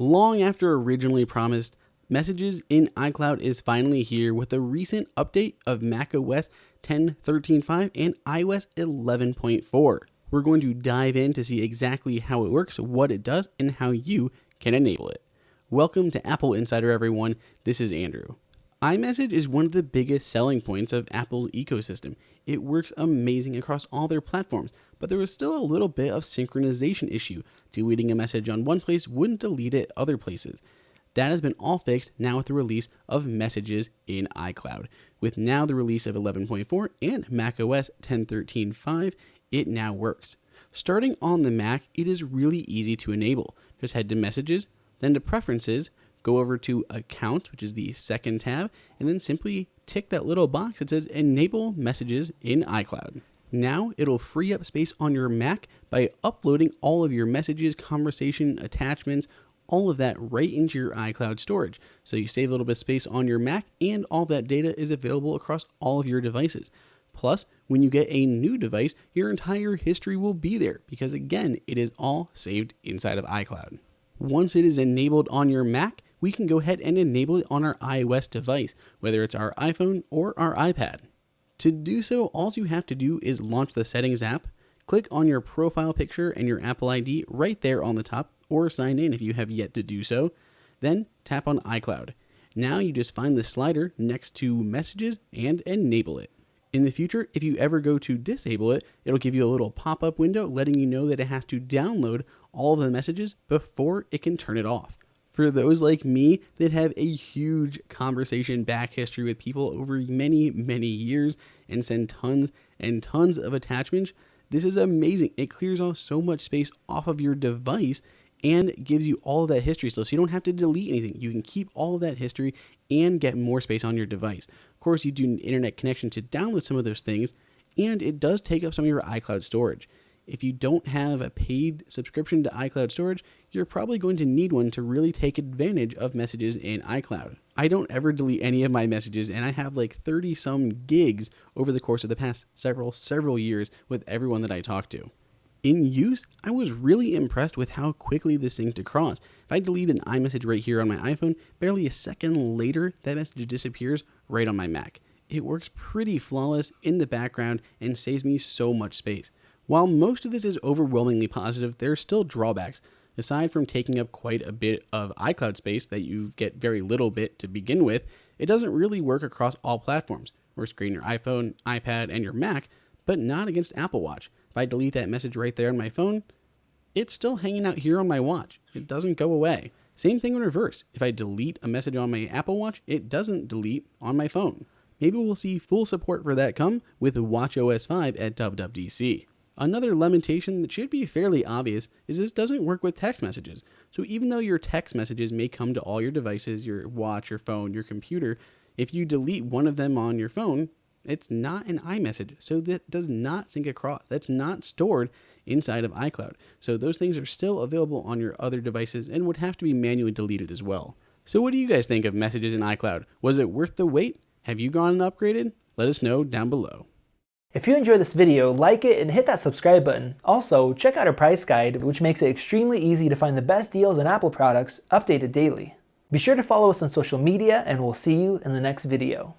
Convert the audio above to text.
Long after originally promised, Messages in iCloud is finally here with a recent update of macOS 10.13.5 and iOS 11.4. We're going to dive in to see exactly how it works, what it does, and how you can enable it. Welcome to AppleInsider, everyone. This is Andrew. iMessage is one of the biggest selling points of Apple's ecosystem. It works amazing across all their platforms, but there was still a little bit of synchronization issue. Deleting a message on one place wouldn't delete it other places. That has been all fixed now with the release of Messages in iCloud. With now the release of 11.4 and macOS 10.13.5, it now works. Starting on the Mac, it is really easy to enable. Just head to Messages, then to Preferences, go over to Account, which is the second tab, and then simply tick that little box that says Enable Messages in iCloud. Now it'll free up space on your Mac by uploading all of your messages, conversation, attachments, all of that right into your iCloud storage. So you save a little bit of space on your Mac, and all that data is available across all of your devices. Plus, when you get a new device, your entire history will be there because, again, it is all saved inside of iCloud. Once it is enabled on your Mac, we can go ahead and enable it on our iOS device, whether it's our iPhone or our iPad. To do so, all you have to do is launch the Settings app, click on your profile picture and your Apple ID right there on the top, or sign in if you have yet to do so. Then tap on iCloud. Now you just find the slider next to Messages and enable it. In the future, if you ever go to disable it, it'll give you a little pop-up window letting you know that it has to download all of the messages before it can turn it off. For those like me that have a huge conversation back history with people over many, many years and send tons and tons of attachments, this is amazing. It clears off so much space off of your device and gives you all of that history still, so you don't have to delete anything. You can keep all of that history and get more space on your device. Of course, you do an internet connection to download some of those things, and it does take up some of your iCloud storage. If you don't have a paid subscription to iCloud storage, you're probably going to need one to really take advantage of Messages in iCloud. I don't ever delete any of my messages, and I have like 30 some gigs over the course of the past several years with everyone that I talk to. In use, I was really impressed with how quickly this synced across. If I delete an iMessage right here on my iPhone, barely a second later, that message disappears right on my Mac. It works pretty flawless in the background and saves me so much space. While most of this is overwhelmingly positive, there are still drawbacks. Aside from taking up quite a bit of iCloud space that you get very little bit to begin with, it doesn't really work across all platforms. Works great in your iPhone, iPad, and your Mac, but not against Apple Watch. If I delete that message right there on my phone, it's still hanging out here on my watch. It doesn't go away. Same thing in reverse. If I delete a message on my Apple Watch, it doesn't delete on my phone. Maybe we'll see full support for that come with watchOS 5 at WWDC. Another limitation that should be fairly obvious is this doesn't work with text messages. So even though your text messages may come to all your devices, your watch, your phone, your computer, if you delete one of them on your phone, it's not an iMessage, so that does not sync across. That's not stored inside of iCloud. So those things are still available on your other devices and would have to be manually deleted as well. So what do you guys think of Messages in iCloud? Was it worth the wait? Have you gone and upgraded? Let us know down below. If you enjoyed this video, like it and hit that subscribe button. Also, check out our price guide, which makes it extremely easy to find the best deals on Apple products updated daily. Be sure to follow us on social media, and we'll see you in the next video.